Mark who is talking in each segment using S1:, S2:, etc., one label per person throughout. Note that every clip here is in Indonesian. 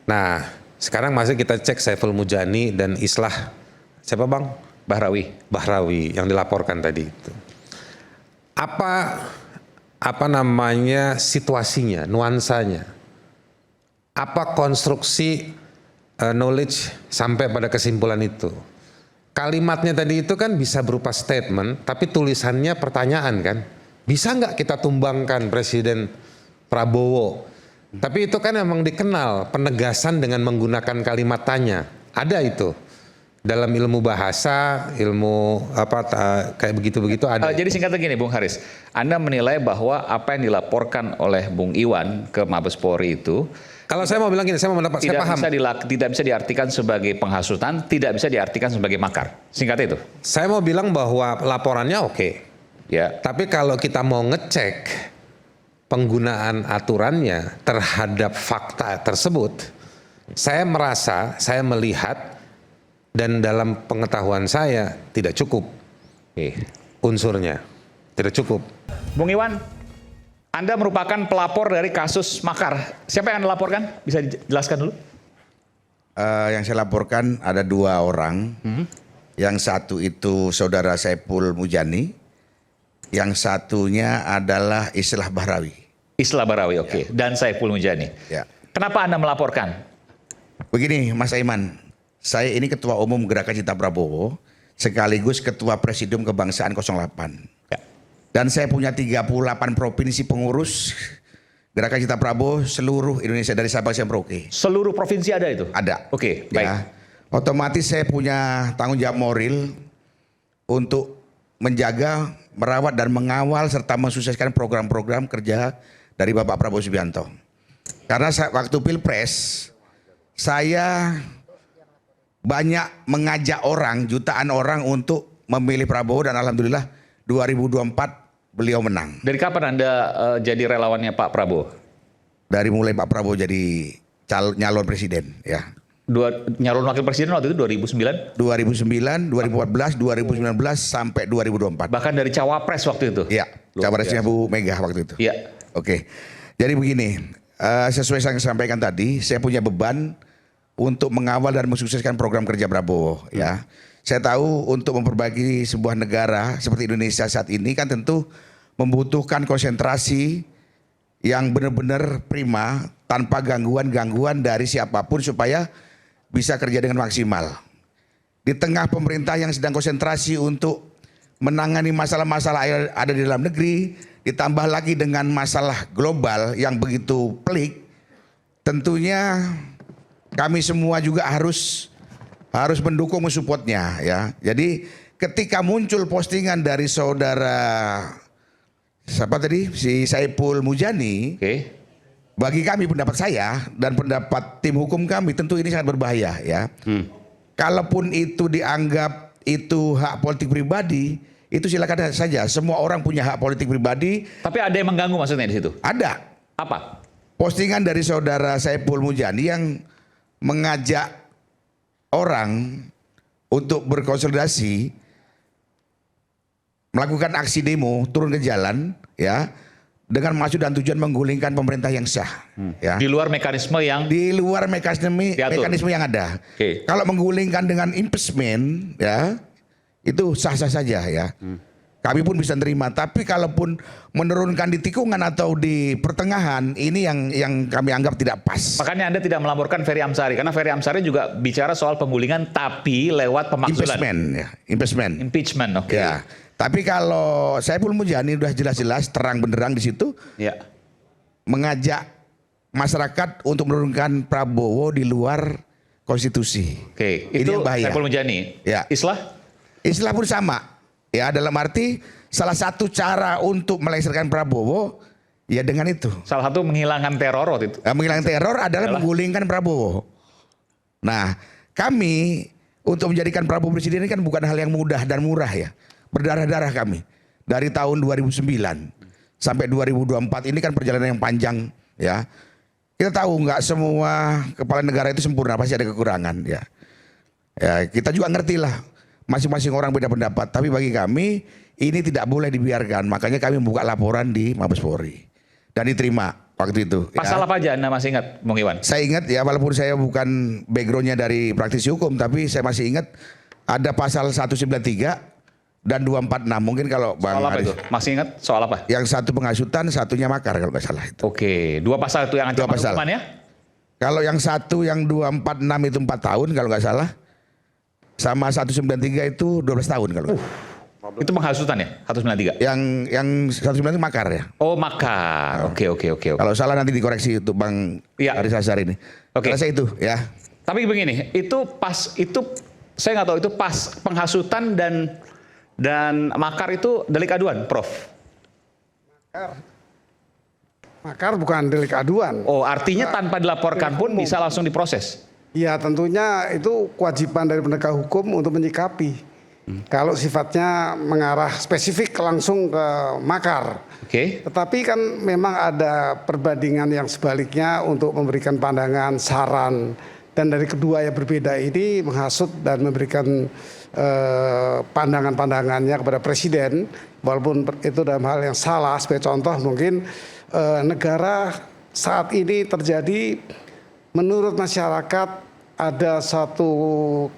S1: Nah, sekarang masih kita cek Saiful Mujani dan Islah, siapa Bang? Bahrawi yang dilaporkan tadi itu. Apa namanya situasinya, nuansanya? Apa konstruksi knowledge sampai pada kesimpulan itu? Kalimatnya tadi itu kan bisa berupa statement, tapi tulisannya pertanyaan kan? Bisa nggak kita tumbangkan Presiden Prabowo? Tapi itu kan emang dikenal penegasan dengan menggunakan kalimat tanya. Ada itu dalam ilmu bahasa, ilmu kayak begitu-begitu ada.
S2: Jadi singkatnya gini, Bung Haris, Anda menilai bahwa apa yang dilaporkan oleh Bung Iwan ke Mabes Polri itu,
S1: kalau saya mau bilang gini, saya mau mendapat, saya paham.
S2: Tidak bisa diartikan sebagai penghasutan, tidak bisa diartikan sebagai makar. Singkat itu.
S1: Saya mau bilang bahwa laporannya oke.
S2: Ya.
S1: Tapi kalau kita mau ngecek penggunaan aturannya terhadap fakta tersebut, saya merasa, saya melihat, dan dalam pengetahuan saya tidak cukup unsurnya. Tidak cukup.
S2: Bung Iwan, Anda merupakan pelapor dari kasus makar. Siapa yang Anda laporkan? Bisa dijelaskan dulu?
S3: Yang saya laporkan ada 2 orang. Yang satu itu saudara Saiful Mujani. Yang satunya adalah Islah Bahrawi.
S2: Islah Bahrawi, oke.
S3: Ya.
S2: Dan Saiful Mujani.
S3: Ya.
S2: Kenapa Anda melaporkan?
S3: Begini Mas Aiman, saya ini Ketua Umum Gerakan Cinta Prabowo, sekaligus Ketua Presidium Kebangsaan 08.
S2: Ya.
S3: Dan saya punya 38 provinsi pengurus Gerakan Cinta Prabowo seluruh Indonesia dari Sabang sampai Merauke.
S2: Seluruh provinsi ada itu?
S3: Ada.
S2: Oke, baik.
S3: Ya. Otomatis saya punya tanggung jawab moral untuk menjaga, merawat dan mengawal serta mensukseskan program-program kerja dari Bapak Prabowo Subianto. Karena waktu Pilpres saya banyak mengajak orang, jutaan orang untuk memilih Prabowo dan alhamdulillah 2024 beliau menang.
S2: Dari kapan Anda jadi relawannya Pak Prabowo?
S3: Dari mulai Pak Prabowo jadi nyalon presiden ya.
S2: Nyalon wakil presiden waktu itu 2009?
S3: 2009, 2014, 2019 sampai 2024.
S2: Bahkan dari cawapres waktu itu?
S3: Iya, cawapresnya Bu Mega waktu itu.
S2: Iya.
S3: Oke, jadi begini, sesuai yang saya sampaikan tadi, saya punya beban untuk mengawal dan mensukseskan program kerja Prabowo. Ya, saya tahu untuk memperbaiki sebuah negara seperti Indonesia saat ini kan tentu membutuhkan konsentrasi yang benar-benar prima tanpa gangguan-gangguan dari siapapun supaya bisa kerja dengan maksimal. Di tengah pemerintah yang sedang konsentrasi untuk menangani masalah-masalah yang ada di dalam negeri, ditambah lagi dengan masalah global yang begitu pelik, tentunya kami semua juga harus mendukung, mensupportnya ya. Jadi ketika muncul postingan dari saudara siapa tadi, si Saiful Mujani, bagi kami pendapat saya dan pendapat tim hukum kami tentu ini sangat berbahaya ya. Kalaupun itu dianggap itu hak politik pribadi, itu silakan saja. Semua orang punya hak politik pribadi.
S2: Tapi ada yang mengganggu maksudnya di situ?
S3: Ada.
S2: Apa?
S3: Postingan dari saudara Saiful Mujani yang mengajak orang untuk berkonsolidasi, melakukan aksi demo, turun ke jalan ya, dengan maksud dan tujuan menggulingkan pemerintah yang sah. Ya.
S2: Di luar mekanisme yang
S3: mekanisme yang ada. Kalau menggulingkan dengan impeachment ya, itu sah-sah saja ya. Kami pun bisa terima, tapi kalaupun menurunkan di tikungan atau di pertengahan, ini yang kami anggap tidak pas.
S2: Makanya Anda tidak melaporkan Ferry Amsari, karena Ferry Amsari juga bicara soal penggulingan tapi lewat pemakzulan. Impeachment, oke.
S3: Ya. Tapi kalau Saiful Mujani udah jelas-jelas terang benderang di situ, ya, mengajak masyarakat untuk menurunkan Prabowo di luar konstitusi.
S2: Oke,
S3: ini
S2: itu
S3: yang bahaya.
S2: Saiful Mujani.
S3: Ya. Islah pun sama. Ya, dalam arti salah satu cara untuk melengsarkan Prabowo ya dengan itu.
S2: Salah satu menghilangkan teror waktu itu.
S3: Menghilangkan teror adalah menggulingkan Prabowo. Nah, kami untuk menjadikan Prabowo presiden ini kan bukan hal yang mudah dan murah ya. Berdarah-darah kami dari tahun 2009 sampai 2024 ini kan perjalanan yang panjang ya. Kita tahu nggak semua kepala negara itu sempurna, pasti ada kekurangan ya. Ya, kita juga ngerti lah. Masing-masing orang beda pendapat, tapi bagi kami ini tidak boleh dibiarkan. Makanya kami membuka laporan di Mabes Polri dan diterima. waktu itu.
S2: Pasal apa aja Anda masih ingat, Bung Iwan?
S3: Saya ingat ya, walaupun saya bukan backgroundnya dari praktisi hukum, tapi saya masih ingat ada pasal 193 dan 246. Mungkin kalau Bang
S2: Soal apa
S3: Haris,
S2: itu? Masih ingat soal apa?
S3: yang satu penghasutan, satunya makar kalau nggak salah itu.
S2: Oke, 2 pasal itu yang ancaman hukumannya?
S3: Kalau yang satu yang 246 itu 4 tahun kalau nggak salah, sama 193 itu 12 tahun kalau nggak salah.
S2: Itu penghasutan ya? 193?
S3: Yang 193 makar ya.
S2: Oh, makar. Oke.
S3: Kalau salah nanti dikoreksi untuk Bang Haris Azhar ini.
S2: Oke.
S3: Selesai itu ya.
S2: Tapi begini, itu saya nggak tahu itu pas penghasutan dan makar itu delik aduan, Prof.
S4: Makar bukan delik aduan.
S2: Oh, artinya tanpa dilaporkan pun bisa langsung diproses.
S4: Ya tentunya itu kewajiban dari penegak hukum untuk menyikapi. Kalau sifatnya mengarah spesifik langsung ke makar.
S2: Oke.
S4: Tetapi kan memang ada perbandingan yang sebaliknya untuk memberikan pandangan, saran. Dan dari kedua yang berbeda ini menghasut dan memberikan pandangan-pandangannya kepada presiden. Walaupun itu dalam hal yang salah. Sebagai contoh mungkin negara saat ini terjadi menurut masyarakat ada satu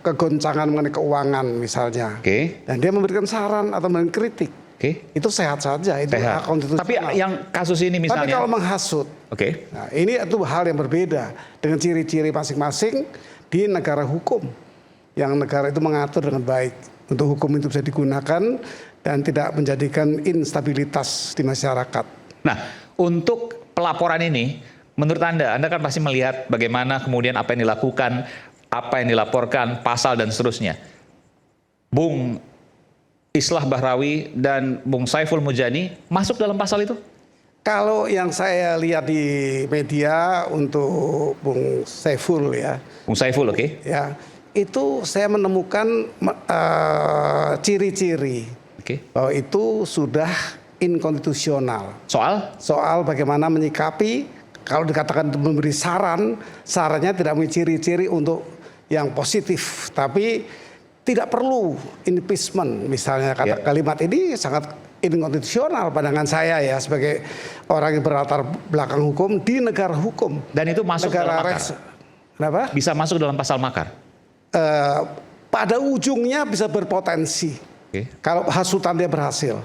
S4: kegoncangan mengenai keuangan misalnya.
S2: Oke.
S4: Dan dia memberikan saran atau memberikan kritik.
S2: Oke.
S4: Itu sehat saja, itu
S2: Sehat.
S4: hak konstitusional.
S2: Tapi yang kasus ini
S4: Tapi
S2: misalnya.
S4: kalau menghasut,
S2: Oke.
S4: nah ini itu hal yang berbeda dengan ciri-ciri masing-masing di negara hukum. Yang negara itu mengatur dengan baik untuk hukum itu bisa digunakan dan tidak menjadikan instabilitas di masyarakat.
S2: Nah, untuk pelaporan ini, menurut Anda kan pasti melihat bagaimana kemudian apa yang dilakukan, apa yang dilaporkan, pasal dan seterusnya. Bung Islah Bahrawi dan Bung Saiful Mujani masuk dalam pasal itu?
S4: Kalau yang saya lihat di media untuk Bung Saiful ya.
S2: Bung Saiful, oke.
S4: Ya, itu saya menemukan ciri-ciri bahwa itu sudah inkonstitusional. Soal bagaimana menyikapi, kalau dikatakan memberi saran, sarannya tidak memiliki ciri-ciri untuk yang positif, tapi tidak perlu impeachment misalnya kalimat ini sangat inkonstitusional pandangan saya ya sebagai orang yang berlatar belakang hukum di negara hukum.
S2: Dan itu masuk dalam makar?
S4: Kenapa?
S2: Bisa masuk dalam pasal makar?
S4: Pada ujungnya bisa berpotensi kalau hasutannya berhasil.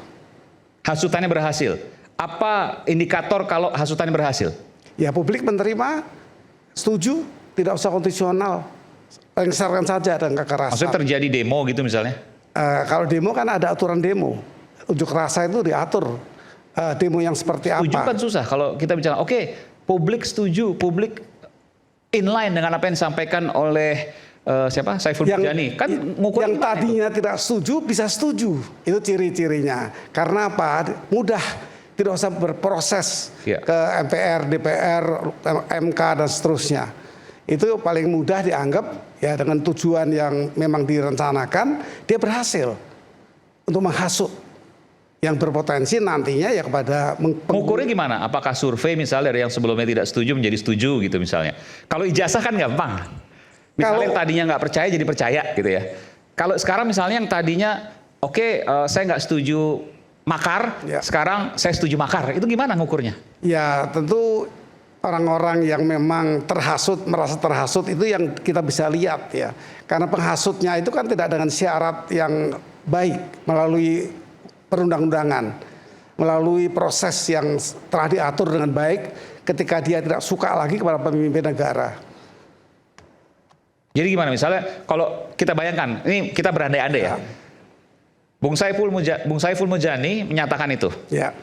S2: Hasutannya berhasil. Apa indikator kalau hasutannya berhasil?
S4: Ya publik menerima, setuju, tidak usah konstitusional, lengsarkan saja dan kekerasan.
S2: Maksudnya terjadi demo gitu misalnya?
S4: Kalau demo kan ada aturan demo, unjuk rasa itu diatur. Demo yang seperti
S2: setuju
S4: apa?
S2: Kan susah kalau kita bicara, oke, publik setuju, publik inline dengan apa yang disampaikan oleh siapa? Saiful Mujani. Kan ngukur
S4: yang tadinya itu tidak setuju bisa setuju, itu ciri-cirinya. Karena apa? Mudah. Tidak usah berproses ke MPR, DPR, MK dan seterusnya. Itu paling mudah dianggap ya dengan tujuan yang memang direncanakan dia berhasil untuk menghasut yang berpotensi nantinya ya kepada
S2: mengukurnya gimana? Apakah survei misalnya dari yang sebelumnya tidak setuju menjadi setuju gitu misalnya? Kalau ijazah kan gampang. Misalnya yang tadinya nggak percaya jadi percaya gitu ya. Kalau sekarang misalnya yang tadinya saya nggak setuju makar, sekarang saya setuju makar. Itu gimana ngukurnya?
S4: Ya tentu orang-orang yang memang terhasut, merasa terhasut itu yang kita bisa lihat ya. Karena penghasutnya itu kan tidak dengan syarat yang baik melalui perundang-undangan, melalui proses yang telah diatur dengan baik ketika dia tidak suka lagi kepada pemimpin negara.
S2: Jadi gimana misalnya kalau kita bayangkan, ini kita berandai-andai ya. Bung Saiful Mujani menyatakan itu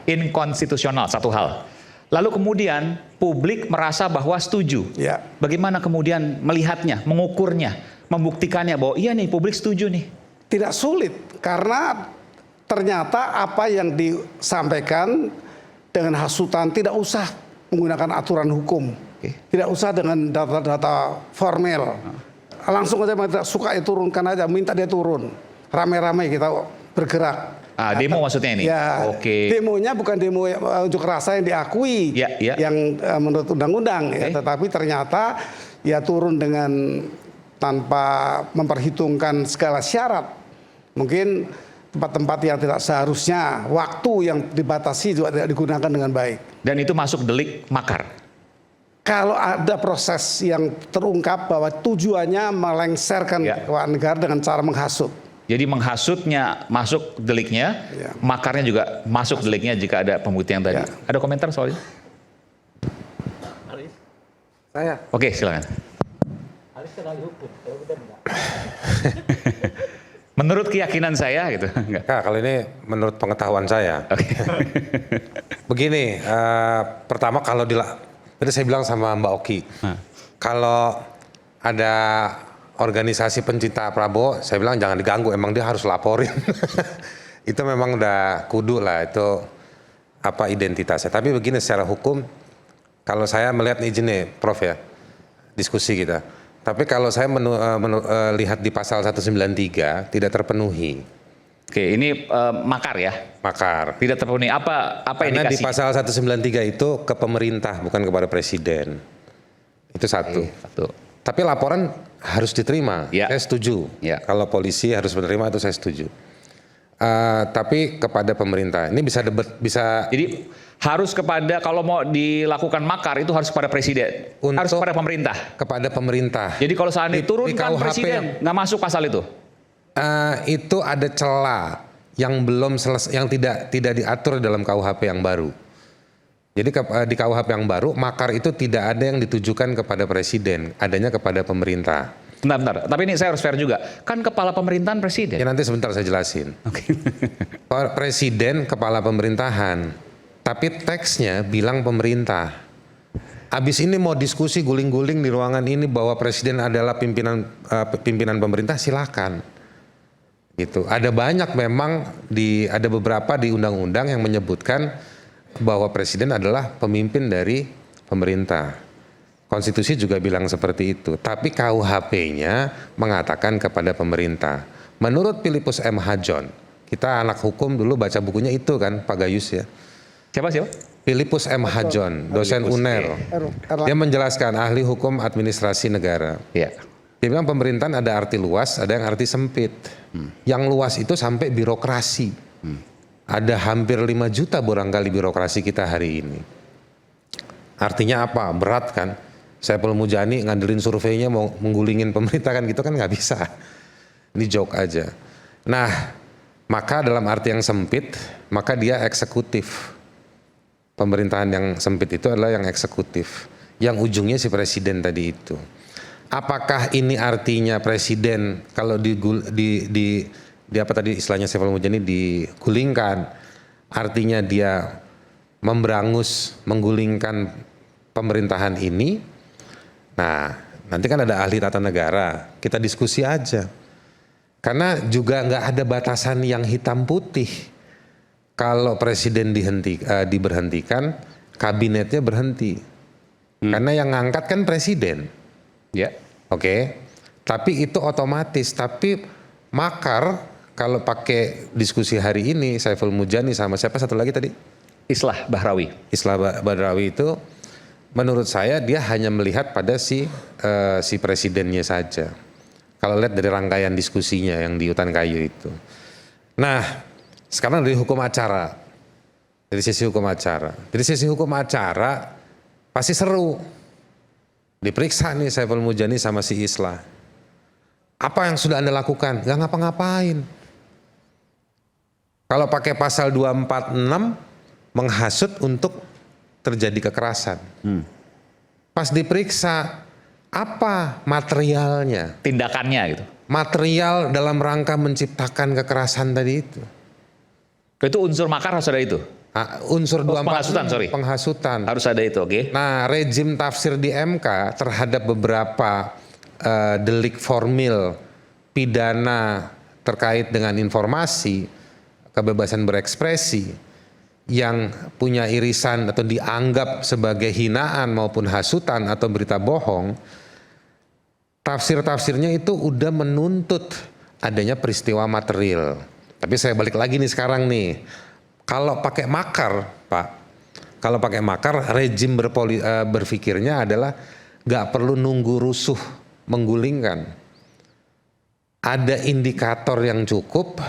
S2: inkonstitusional satu hal. Lalu kemudian publik merasa bahwa setuju. Bagaimana kemudian melihatnya, mengukurnya, membuktikannya bahwa iya nih publik setuju nih?
S4: Tidak sulit karena ternyata apa yang disampaikan dengan hasutan tidak usah menggunakan aturan hukum, tidak usah dengan data-data formal. Langsung aja tidak suka ya turunkan aja, minta dia turun. Rame-rame kita bergerak.
S2: Demo maksudnya ini?
S4: Ya, demonya bukan demo unjuk rasa yang diakui, yang menurut undang-undang, tetapi ternyata ya turun dengan tanpa memperhitungkan segala syarat. Mungkin tempat-tempat yang tidak seharusnya, waktu yang dibatasi juga tidak digunakan dengan baik.
S2: Dan itu masuk delik makar.
S4: Kalau ada proses yang terungkap bahwa tujuannya melengsarkan keuangan negara dengan cara menghasut.
S2: Jadi menghasutnya masuk deliknya, makarnya juga masuk deliknya jika ada pembuktian tadi. Ada komentar soal itu?
S4: Saya.
S2: Oke, silakan. Menurut keyakinan saya gitu. Enggak.
S1: Nah, kalau ini menurut pengetahuan saya. Begini, pertama kalau tadi saya bilang sama Mbak Oki, kalau ada organisasi pencinta Prabowo, saya bilang jangan diganggu, emang dia harus laporin. Itu memang udah kudu lah, itu apa identitasnya. Tapi begini secara hukum, kalau saya melihat izin nih Prof ya, diskusi kita. Tapi kalau saya lihat di pasal 193 tidak terpenuhi.
S2: Oke, ini makar ya?
S1: Makar.
S2: Tidak terpenuhi. Apa
S1: Karena
S2: indikasi?
S1: di pasal 193 itu ke pemerintah, bukan kepada presiden. Itu satu. Tapi laporan harus diterima. Saya setuju. Kalau polisi harus menerima itu saya setuju. Tapi kepada pemerintah. Ini bisa bisa.
S2: Jadi harus kepada, kalau mau dilakukan makar itu harus kepada presiden. Harus kepada pemerintah.
S1: Kepada pemerintah.
S2: Jadi kalau seandainya turunkan presiden, nggak masuk pasal itu.
S1: Itu ada celah yang belum selesai, yang tidak diatur dalam KUHP yang baru. Jadi di KUHP yang baru makar itu tidak ada yang ditujukan kepada presiden, adanya kepada pemerintah.
S2: Bentar. Tapi ini saya harus fair juga. Kan kepala pemerintahan presiden.
S1: Ya nanti sebentar saya jelasin. Presiden kepala pemerintahan, tapi teksnya bilang pemerintah. Abis ini mau diskusi guling-guling di ruangan ini bahwa presiden adalah pimpinan pemerintah, silakan. Gitu. Ada banyak memang ada beberapa di undang-undang yang menyebutkan bahwa presiden adalah pemimpin dari pemerintah. Konstitusi juga bilang seperti itu. Tapi KUHP-nya mengatakan kepada pemerintah. Menurut Philippus M. Hajon, kita anak hukum dulu baca bukunya itu kan, Pak Gayus ya.
S2: Siapa?
S1: Philippus M. Hajon, dosen UNER. Dia menjelaskan ahli hukum administrasi negara. Dia bilang pemerintahan ada arti luas, ada yang arti sempit. Yang luas itu sampai birokrasi. Ada hampir 5 juta barangkali birokrasi kita hari ini. Artinya apa? Berat kan? Saiful Mujani ngandelin surveinya mau menggulingin pemerintah kan gitu kan nggak bisa. Ini joke aja. Nah, maka dalam arti yang sempit, maka dia eksekutif. Pemerintahan yang sempit itu adalah yang eksekutif. Yang ujungnya si presiden tadi itu. Apakah ini artinya presiden kalau di apa tadi istilahnya Saiful Mujani digulingkan, artinya dia memberangus, menggulingkan pemerintahan ini? Nah, nanti kan ada ahli tata negara, kita diskusi aja. Karena juga nggak ada batasan yang hitam putih. Kalau presiden diberhentikan, kabinetnya berhenti. Karena yang ngangkat kan presiden. Oke. Tapi itu otomatis. Tapi makar kalau pakai diskusi hari ini Saiful Mujani sama siapa satu lagi tadi?
S2: Islah Bahrawi.
S1: Islah Bahrawi itu menurut saya dia hanya melihat pada si presidennya saja. Kalau lihat dari rangkaian diskusinya yang di Hutan Kayu itu. Nah, sekarang dari hukum acara. Dari sisi hukum acara. Dari sisi hukum acara pasti seru. Diperiksa nih Saiful Mujani sama si Islah. Apa yang sudah Anda lakukan? Gak ngapa-ngapain. Kalau pakai pasal 246 menghasut untuk terjadi kekerasan. Pas diperiksa, apa materialnya?
S2: Tindakannya gitu.
S1: Material dalam rangka menciptakan kekerasan tadi itu.
S2: Itu unsur makar harus ada itu?
S1: Unsur 246.
S2: Penghasutan, sorry.
S1: Penghasutan.
S2: Harus ada itu, oke.
S1: Nah, rejim tafsir di MK terhadap beberapa delik formil pidana terkait dengan informasi, kebebasan berekspresi, yang punya irisan atau dianggap sebagai hinaan maupun hasutan atau berita bohong, tafsir-tafsirnya itu udah menuntut adanya peristiwa material. Tapi saya balik lagi nih sekarang nih, kalau pakai makar Pak, kalau pakai makar rejim berpikirnya adalah gak perlu nunggu rusuh menggulingkan. Ada indikator yang cukup,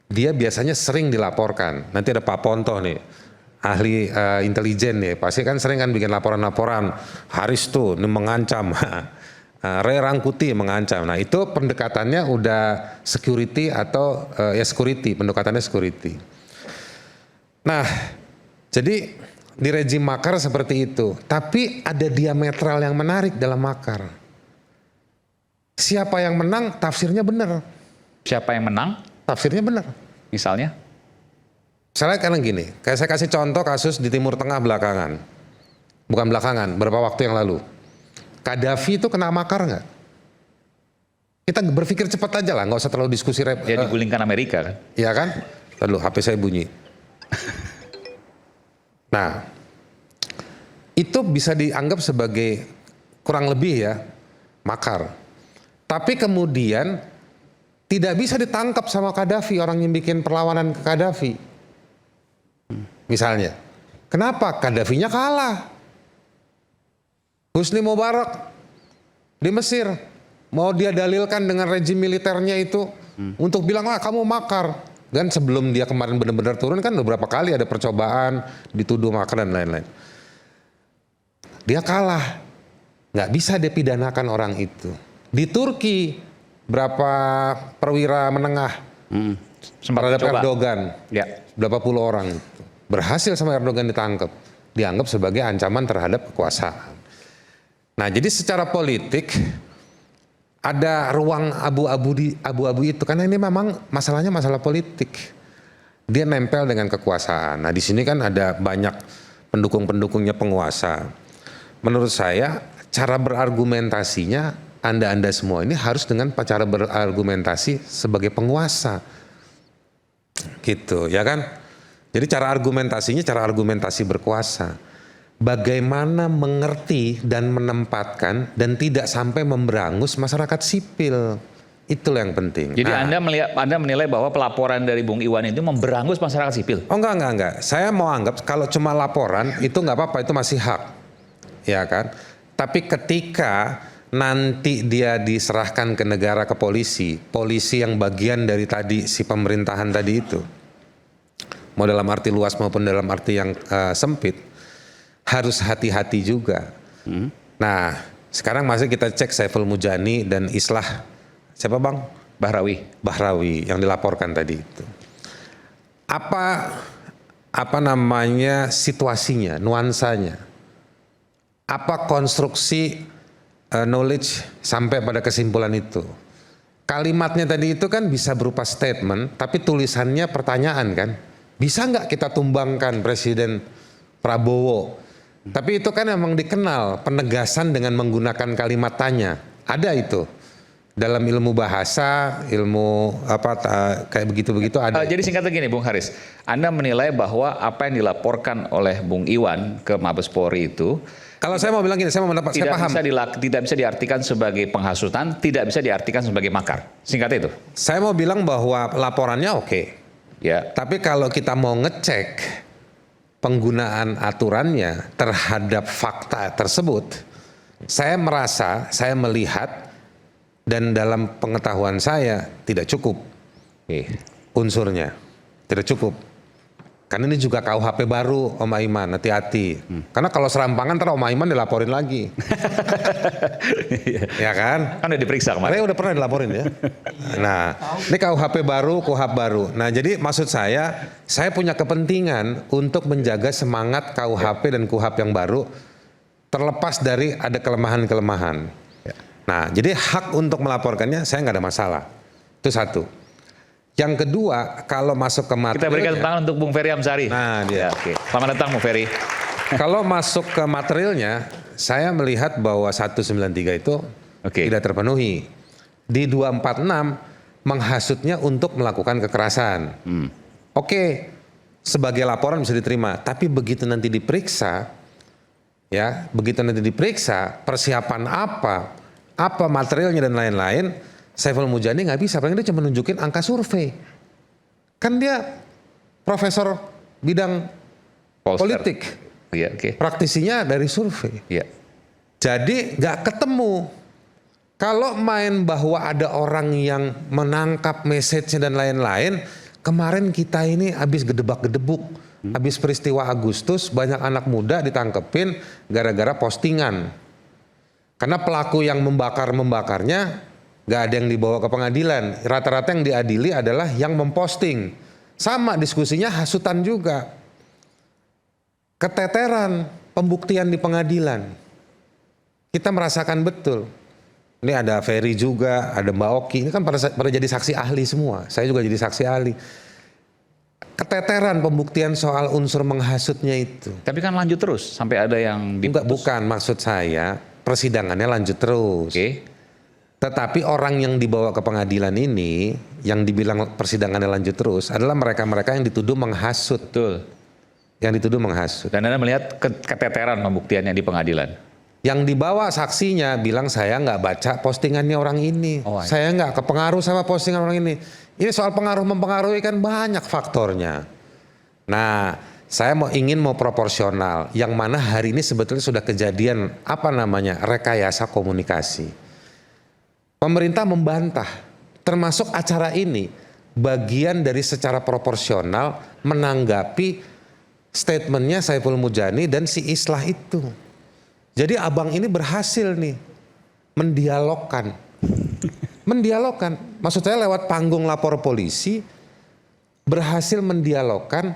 S1: dia biasanya sering dilaporkan. Nanti ada Pak Ponto nih, ahli intelijen nih, pasti kan sering kan bikin laporan-laporan. Haris tuh ini mengancam, Ray Rangkuti mengancam. Nah itu pendekatannya udah security atau security, pendekatannya security. Nah jadi di rejim makar seperti itu, tapi ada diametral yang menarik dalam makar. Siapa yang menang, tafsirnya benar.
S2: Siapa yang menang?
S1: Tafsirnya benar.
S2: Misalnya?
S1: Misalnya karena gini, kayak saya kasih contoh kasus di Timur Tengah belakangan. Bukan belakangan, beberapa waktu yang lalu. Gaddafi itu kena makar nggak? Kita berpikir cepat aja lah, nggak usah terlalu diskusi.
S2: Dia digulingkan Amerika kan?
S1: Iya kan? Lalu HP saya bunyi. Nah, itu bisa dianggap sebagai kurang lebih ya makar. Tapi kemudian tidak bisa ditangkap sama Gaddafi, orang yang bikin perlawanan ke Gaddafi. Misalnya, kenapa? Gaddafinya kalah. Husni Mubarak di Mesir mau dia dalilkan dengan rejim militernya itu untuk bilang kamu makar. Dan sebelum dia kemarin benar-benar turun kan beberapa kali ada percobaan dituduh makar dan lain-lain. Dia kalah, nggak bisa dipidanakan orang itu. Di Turki berapa perwira menengah terhadap Erdogan,
S2: ya.
S1: berapa puluh orang itu berhasil sama Erdogan ditangkap, dianggap sebagai ancaman terhadap kekuasaan. Nah jadi secara politik ada ruang abu-abu itu karena ini memang masalahnya masalah politik. Dia nempel dengan kekuasaan. Nah di sini kan ada banyak pendukung-pendukungnya penguasa. Menurut saya cara berargumentasinya Anda semua ini harus dengan cara berargumentasi sebagai penguasa. Gitu, ya kan? Jadi cara argumentasi berkuasa. Bagaimana mengerti dan menempatkan dan tidak sampai memberangus masyarakat sipil. Itulah yang penting.
S2: Jadi Anda menilai bahwa pelaporan dari Bung Iwan itu memberangus masyarakat sipil?
S1: Oh enggak. Saya mau anggap kalau cuma laporan itu nggak apa-apa, itu masih hak. Ya kan? Tapi ketika nanti dia diserahkan ke negara, ke polisi yang bagian dari tadi si pemerintahan tadi itu, mau dalam arti luas maupun dalam arti yang sempit, harus hati-hati juga. Nah sekarang masih kita cek Saiful Mujani dan Islah siapa bang? Bahrawi yang dilaporkan tadi itu. Apa namanya situasinya, nuansanya, apa konstruksi knowledge sampai pada kesimpulan itu. Kalimatnya tadi itu kan bisa berupa statement, tapi tulisannya pertanyaan kan. Bisa nggak kita tumbangkan Presiden Prabowo? Tapi itu kan emang dikenal penegasan dengan menggunakan kalimat tanya. Ada itu dalam ilmu bahasa, ilmu kayak begitu-begitu ada.
S2: Jadi singkatnya gini, Bung Haris, Anda menilai bahwa apa yang dilaporkan oleh Bung Iwan ke Mabes Polri itu,
S1: kalau saya mau bilang gini, saya mau mendapat, saya paham.
S2: Tidak bisa diartikan sebagai penghasutan, tidak bisa diartikan sebagai makar. Singkatnya itu.
S1: Saya mau bilang bahwa laporannya oke.
S2: Ya.
S1: Tapi kalau kita mau ngecek penggunaan aturannya terhadap fakta tersebut, saya melihat dan dalam pengetahuan saya tidak cukup unsurnya. Tidak cukup. Karena ini juga KUHP baru Om Aiman, hati-hati. Karena kalau serampangan ntar Om Aiman dilaporin lagi. Ya kan?
S2: Kan udah diperiksa kemarin.
S1: Saya udah pernah dilaporin ya. Nah, ini KUHP baru, KUHP baru. Nah, jadi maksud saya punya kepentingan untuk menjaga semangat KUHP dan KUHP yang baru terlepas dari ada kelemahan-kelemahan. Nah, jadi hak untuk melaporkannya saya nggak ada masalah. Itu satu. Yang kedua, kalau masuk ke materialnya.
S2: Kita berikan tangan untuk Bung Ferry Amsari.
S1: Nah, dia.
S2: Ya, oke. Selamat datang Bung Ferry.
S1: Kalau masuk ke materialnya, saya melihat bahwa 193 itu tidak terpenuhi. Di 246 menghasutnya untuk melakukan kekerasan. Oke, sebagai laporan bisa diterima. Tapi begitu nanti diperiksa, persiapan apa materialnya dan lain-lain, Saiful Mujani nggak bisa, paling dia cuma nunjukin angka survei. Kan dia profesor bidang politik, praktisinya dari survei. Jadi nggak ketemu. Kalau main bahwa ada orang yang menangkap message-nya dan lain-lain, kemarin kita ini habis gedebak-gedebuk, habis peristiwa Agustus banyak anak muda ditangkepin gara-gara postingan. Karena pelaku yang membakar-membakarnya gak ada yang dibawa ke pengadilan. Rata-rata yang diadili adalah yang memposting. Sama diskusinya hasutan juga. Keteteran pembuktian di pengadilan. Kita merasakan betul. Ini ada Ferry juga, ada Mbak Oki. Ini kan pada jadi saksi ahli semua. Saya juga jadi saksi ahli. Keteteran pembuktian soal unsur menghasutnya itu.
S2: Tapi kan lanjut terus sampai ada yang diputus.
S1: Enggak, bukan. Maksud saya persidangannya lanjut terus.
S2: Oke.
S1: Tetapi orang yang dibawa ke pengadilan ini, yang dibilang persidangannya lanjut terus, adalah mereka-mereka yang dituduh menghasut.
S2: Betul.
S1: Yang dituduh menghasut.
S2: Dan Anda melihat keteteran pembuktiannya di pengadilan.
S1: Yang dibawa saksinya bilang saya nggak baca postingannya orang ini. Saya nggak kepengaruh sama postingan orang ini. Ini soal pengaruh mempengaruhi kan banyak faktornya. Nah, saya ingin proporsional. Yang mana hari ini sebetulnya sudah kejadian rekayasa komunikasi. Pemerintah membantah, termasuk acara ini bagian dari secara proporsional menanggapi statementnya Saiful Mujani dan si Islah itu. Jadi abang ini berhasil nih mendialogkan. Mendialogkan, maksud saya lewat panggung lapor polisi berhasil mendialogkan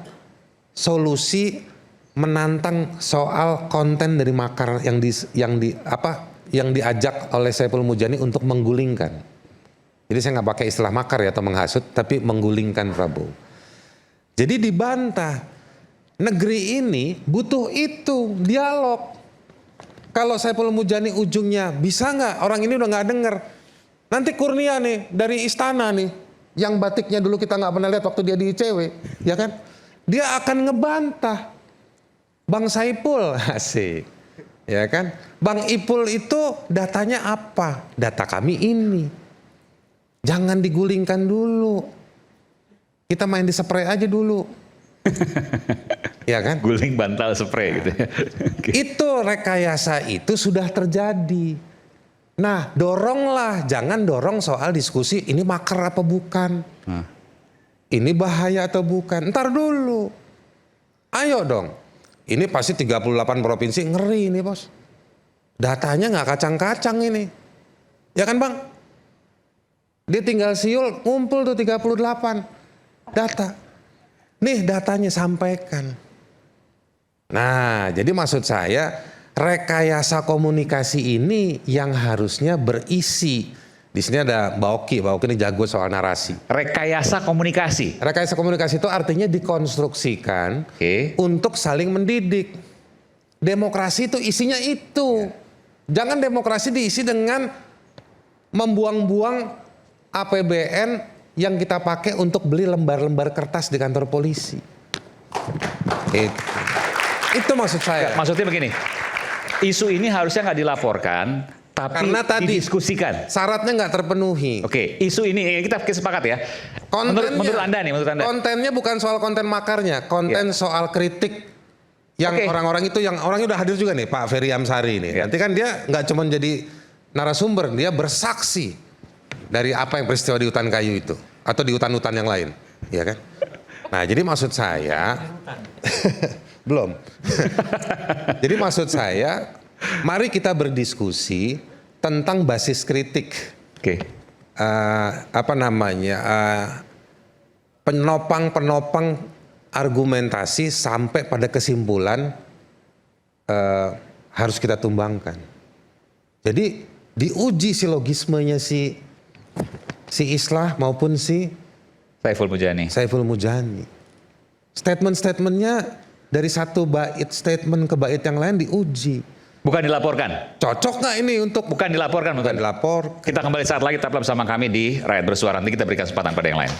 S1: solusi menantang soal konten dari makar yang diajak oleh Saiful Mujani untuk menggulingkan. Jadi saya nggak pakai istilah makar ya atau menghasut, tapi menggulingkan Prabowo. Jadi dibantah. Negeri ini butuh itu dialog. Kalau Saiful Mujani ujungnya bisa nggak, orang ini udah nggak denger. Nanti Kurnia nih dari istana nih, yang batiknya dulu kita nggak pernah lihat waktu dia di ICW, ya kan? Dia akan ngebantah. Bang Saiful, asik, ya kan? Bang Ipul itu datanya apa? Data kami ini. Jangan digulingkan dulu. Kita main di spray aja dulu. Ya kan?
S2: Guling bantal spray gitu ya.
S1: Itu rekayasa itu sudah terjadi. Nah, doronglah, jangan dorong soal diskusi ini makar apa bukan. Ini bahaya atau bukan. Ntar dulu. Ayo dong. Ini pasti 38 provinsi ngeri ini, Bos. Datanya nggak kacang-kacang ini. Ya kan, Bang? Dia tinggal siul, ngumpul tuh 38 data. Nih datanya sampaikan. Nah, jadi maksud saya rekayasa komunikasi ini yang harusnya berisi. Di sini ada Mbak Oki ini jago soal narasi.
S2: Rekayasa komunikasi.
S1: Rekayasa komunikasi itu artinya dikonstruksikan untuk saling mendidik. Demokrasi itu isinya itu. Jangan demokrasi diisi dengan membuang-buang APBN yang kita pakai untuk beli lembar-lembar kertas di kantor polisi. Itu maksud saya.
S2: Maksudnya begini, isu ini harusnya nggak dilaporkan, tapi
S1: karena tadi
S2: didiskusikan.
S1: Syaratnya nggak terpenuhi.
S2: Oke, isu ini kita sepakat ya. Menurut Anda nih, menurut Anda.
S1: Kontennya bukan soal konten makarnya, konten soal kritik yang orang-orang itu, yang orangnya udah hadir juga nih, Pak Ferry Amsari nih. Nanti kan dia nggak cuma jadi narasumber, dia bersaksi dari apa yang peristiwa di hutan kayu itu atau di hutan-hutan yang lain, ya kan? Nah, jadi maksud saya belum. Jadi maksud saya, mari kita berdiskusi tentang basis kritik. Penopang argumentasi sampai pada kesimpulan harus kita tumbangkan. Jadi diuji silogismenya si Islah maupun si Saiful Mujani. Statement-statementnya dari satu bait statement ke bait yang lain diuji.
S2: Bukan dilaporkan.
S1: Cocok nggak ini untuk?
S2: Bukan dilaporkan.
S1: Bukan dilapor.
S2: Kita kembali saat lagi tetaplah bersama kami di Rakyat Bersuara. Nanti kita berikan kesempatan pada yang lain.